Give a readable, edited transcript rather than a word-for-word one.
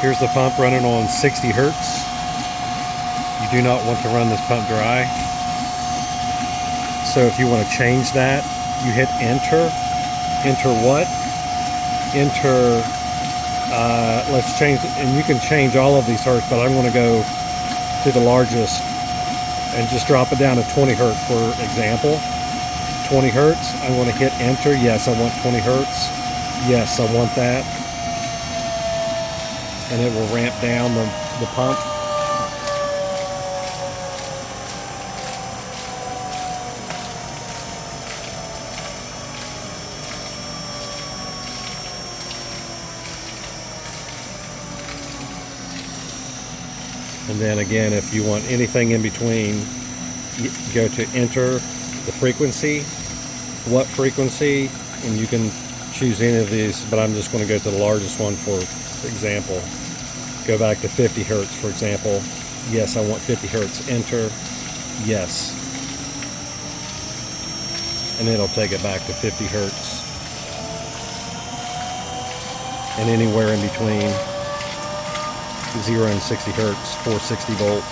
Here's the pump running on 60 hertz. You do not want to run this pump dry. So if you want to change that, you hit enter. Enter what? Enter, let's change, and you can change all of these hertz, but I'm going to go to the largest and just drop it down to 20 hertz for example. 20 hertz, I want to hit enter. Yes, I want 20 hertz. Yes, I want that. And it will ramp down the pump. And then again, if you want anything in between, you go to enter the frequency, what frequency, and you can choose any of these, but I'm just going to go to the largest one for example. Go back to 50 hertz, for example. Yes, I want 50 hertz. Enter. Yes. And it'll take it back to 50 hertz. And anywhere in between 0 and 60 hertz, 460 volt.